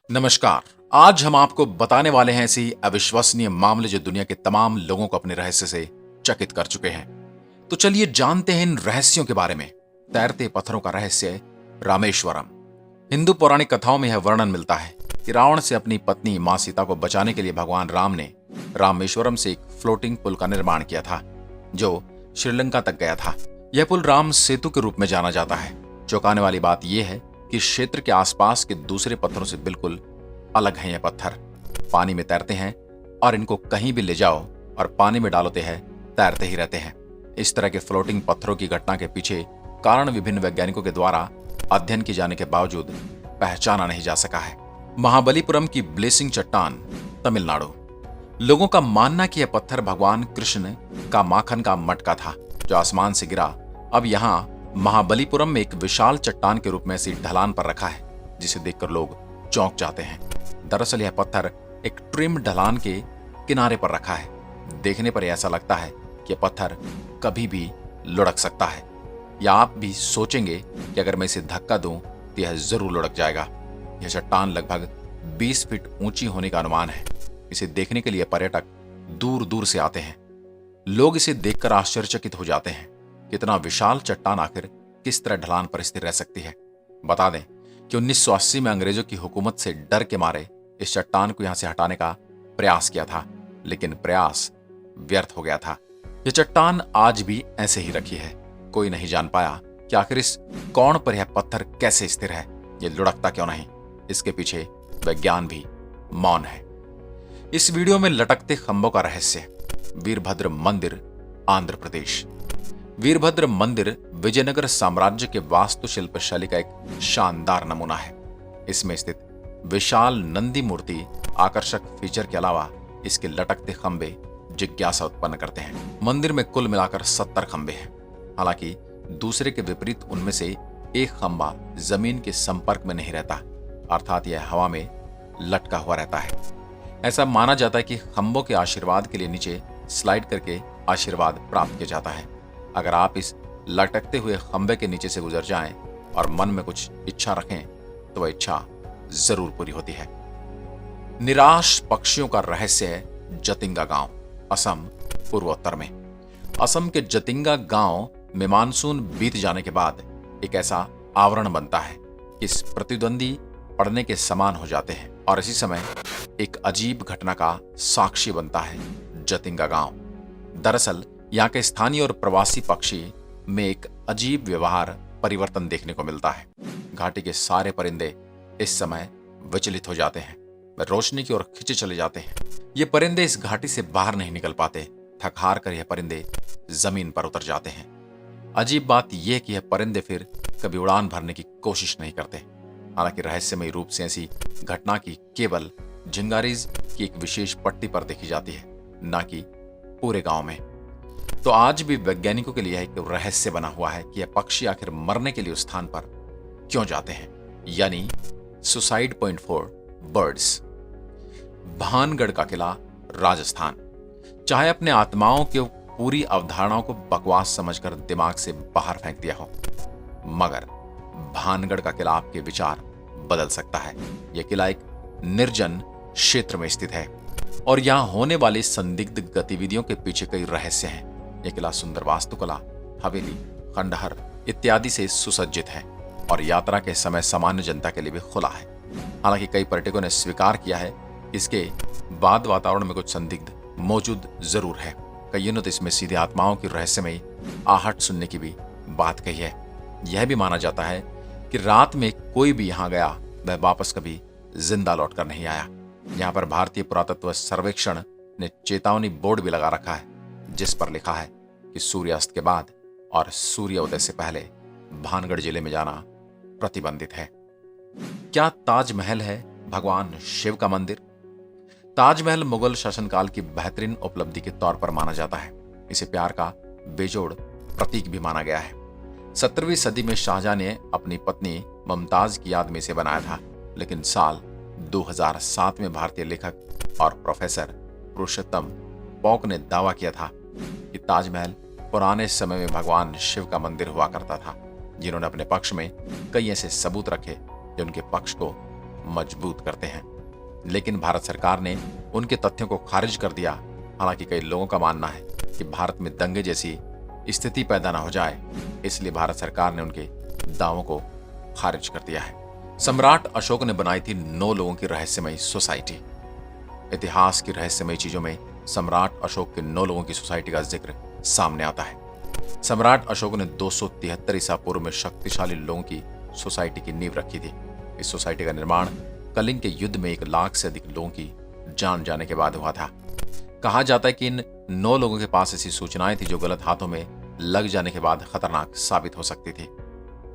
नमस्कार। आज हम आपको बताने वाले हैं ऐसी अविश्वसनीय मामले जो दुनिया के तमाम लोगों को अपने रहस्य से चकित कर चुके हैं। तो चलिए जानते हैं इन रहस्यों के बारे में। तैरते पत्थरों का रहस्य, रामेश्वरम। हिंदू पौराणिक कथाओं में यह वर्णन मिलता है कि रावण से अपनी पत्नी मां सीता को बचाने के लिए भगवान राम ने रामेश्वरम से एक फ्लोटिंग पुल का निर्माण किया था जो श्रीलंका तक गया था। यह पुल राम सेतु के रूप में जाना जाता है। चौंकाने वाली बात यह है कि क्षेत्र के आसपास के दूसरे पत्थरों से बिल्कुल अलग हैं। ये पत्थर पानी में तैरते हैं और इनको कहीं भी ले जाओ और पानी में डालते हैं, तैरते ही रहते हैं। इस तरह के फ्लोटिंग पत्थरों की घटना के पीछे कारण विभिन्न वैज्ञानिकों के द्वारा अध्ययन किए जाने के बावजूद पहचाना नहीं जा सका है। महाबलीपुरम की ब्लेसिंग चट्टान, तमिलनाडु। लोगों का मानना कि यह पत्थर भगवान कृष्ण का माखन का मटका था जो आसमान से गिरा। अब यहाँ महाबलीपुरम में एक विशाल चट्टान के रूप में ऐसी ढलान पर रखा है जिसे देखकर लोग चौंक जाते हैं। दरअसल यह पत्थर एक ट्रिम ढलान के किनारे पर रखा है। देखने पर ऐसा लगता है कि यह पत्थर कभी भी लुढ़क सकता है, या आप भी सोचेंगे कि अगर मैं इसे धक्का दूं तो यह जरूर लुढ़क जाएगा। यह चट्टान लगभग 20 फीट ऊंची होने का अनुमान है। इसे देखने के लिए पर्यटक दूर दूर से आते हैं। लोग इसे देखकर आश्चर्यचकित हो जाते हैं। इतना विशाल चट्टान आखिर किस तरह ढलान पर स्थिर रह सकती है। बता दें कि 1980 में अंग्रेजों की हुकूमत से डर के मारे इस चट्टान को यहां से हटाने का प्रयास किया था, लेकिन प्रयास व्यर्थ हो गया था। यह चट्टान आज भी ऐसे ही रखी है। कोई नहीं जान पाया कि आखिर इस कोण पर यह पत्थर कैसे स्थिर है, यह लुढ़कता क्यों नहीं। इसके पीछे विज्ञान भी मौन है। इस वीडियो में लटकते खंभों का रहस्य, वीरभद्र मंदिर, आंध्र प्रदेश। वीरभद्र मंदिर विजयनगर साम्राज्य के वास्तुशिल्प शैली का एक शानदार नमूना है। इसमें स्थित विशाल नंदी मूर्ति आकर्षक फीचर के अलावा इसके लटकते खंभे जिज्ञासा उत्पन्न करते हैं। मंदिर में कुल मिलाकर 70 खंभे हैं। हालांकि दूसरे के विपरीत उनमें से एक खंभा जमीन के संपर्क में नहीं रहता, अर्थात यह हवा में लटका हुआ रहता है। ऐसा माना जाता है कि खंभों के आशीर्वाद के लिए नीचे स्लाइड करके आशीर्वाद प्राप्त किया जाता है। अगर आप इस लटकते हुए खंभे के नीचे से गुजर जाएं और मन में कुछ इच्छा रखें तो वह इच्छा जरूर पूरी होती है। निराश पक्षियों का रहस्य है जतिंगा गांव, असम, पूर्वोत्तर में। असम के जतिंगा गांव में मानसून बीत जाने के बाद एक ऐसा आवरण बनता है कि इस प्रतिद्वंदी पड़ने के समान हो जाते हैं और इसी समय एक अजीब घटना का साक्षी बनता है जतिंगा गांव। दरअसल यहाँ के स्थानीय और प्रवासी पक्षी में एक अजीब व्यवहार परिवर्तन देखने को मिलता है। घाटी के सारे परिंदे इस समय विचलित हो जाते हैं। वे रोशनी की ओर खिंचे चले जाते हैं। ये परिंदे इस घाटी से बाहर नहीं निकल पाते। थक हार कर यह परिंदे जमीन पर उतर जाते हैं। अजीब बात यह कि यह परिंदे फिर कभी उड़ान भरने की कोशिश नहीं करते। हालांकि रहस्यमयी रूप से ऐसी घटना की केवल झिंगारीज की एक विशेष पट्टी पर देखी जाती है, न कि पूरे गांव में। तो आज भी वैज्ञानिकों के लिए एक रहस्य बना हुआ है कि यह पक्षी आखिर मरने के लिए उस स्थान पर क्यों जाते हैं, यानी suicide point for birds. Bhangarh का किला, राजस्थान। चाहे अपने आत्माओं के पूरी अवधारणाओं को बकवास समझकर दिमाग से बाहर फेंक दिया हो, मगर भानगढ़ का किला आपके विचार बदल सकता है। यह किला एक निर्जन क्षेत्र में स्थित है और यहां होने वाली संदिग्ध गतिविधियों के पीछे कई रहस्य हैं। यह किला सुंदर वास्तुकला, हवेली, खंडहर इत्यादि से सुसज्जित है और यात्रा के समय सामान्य जनता के लिए भी खुला है। हालांकि कई पर्यटकों ने स्वीकार किया है इसके बाद वातावरण में कुछ संदिग्ध मौजूद जरूर है। कईयों ने तो इसमें सीधे आत्माओं की रहस्यमयी आहट सुनने की भी बात कही है। यह भी माना जाता है कि रात में कोई भी यहाँ गया वह वापस कभी जिंदा लौटकर नहीं आया। यहाँ पर भारतीय पुरातत्व सर्वेक्षण ने चेतावनी बोर्ड भी लगा रखा है जिस पर लिखा है कि सूर्यास्त के बाद और सूर्योदय से पहले भानगढ़ जिले में जाना प्रतिबंधित है। क्या ताजमहल है भगवान शिव का मंदिर? ताजमहल मुगल शासनकाल की बेहतरीन उपलब्धि के तौर पर माना जाता है। इसे प्यार का बेजोड़ प्रतीक भी माना गया है। 17वीं सदी में शाहजहां ने अपनी पत्नी मुमताज की याद में इसे बनाया था, लेकिन साल 2007 में भारतीय लेखक और प्रोफेसर पुरुषोत्तम पॉक ने दावा किया था कि ताजमहल पुराने समय में भगवान शिव का मंदिर हुआ करता था। जिन्होंने अपने पक्ष में कई ऐसे सबूत रखे जो उनके पक्ष को मजबूत करते हैं। लेकिन भारत सरकार ने उनके तथ्यों को खारिज कर दिया। हालांकि कई लोगों का मानना है कि भारत में दंगे जैसी स्थिति पैदा न हो जाए, इसलिए भारत सरकार ने उनके दावों को खारिज कर दिया है। सम्राट अशोक ने बनाई थी 9 लोगों की रहस्यमयी सोसाइटी। इतिहास की रहस्यमयी चीजों में सम्राट अशोक के 9 लोगों की सोसाइटी का जिक्र सामने आता है। सम्राट अशोक ने 273 ईसा पूर्व में शक्तिशाली लोगों की सोसाइटी की नींव रखी थी। इस सोसाइटी का निर्माण कलिंग के युद्ध में 1 लाख से अधिक लोगों की जान जाने के बाद हुआ था। कहा जाता है कि इन 9 लोगों के पास ऐसी सूचनाएं थी जो गलत हाथों में लग जाने के बाद खतरनाक साबित हो सकती थी।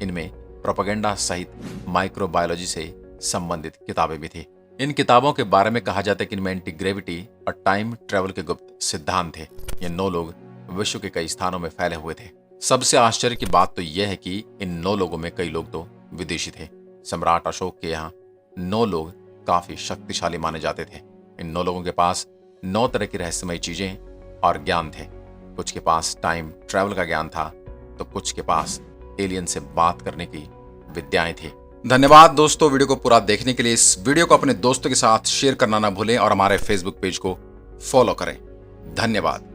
इनमें प्रोपेगेंडा सहित माइक्रोबायोलॉजी से संबंधित किताबें भी थी। इन किताबों के बारे में कहा जाता है कि इनमें एंटी ग्रेविटी और टाइम ट्रेवल के गुप्त सिद्धांत थे। ये 9 लोग विश्व के कई स्थानों में फैले हुए थे। सबसे आश्चर्य की बात तो यह है कि इन 9 लोगों में कई लोग तो विदेशी थे। सम्राट अशोक के यहाँ 9 लोग काफी शक्तिशाली माने जाते थे। इन 9 लोगों के पास 9 तरह की रहस्यमयी चीजें और ज्ञान थे। कुछ के पास टाइम ट्रैवल का ज्ञान था, तो कुछ के पास एलियन से बात करने की विद्याएं थी। धन्यवाद दोस्तों, वीडियो को पूरा देखने के लिए। इस वीडियो को अपने दोस्तों के साथ शेयर करना ना भूलें और हमारे फेसबुक पेज को फॉलो करें। धन्यवाद।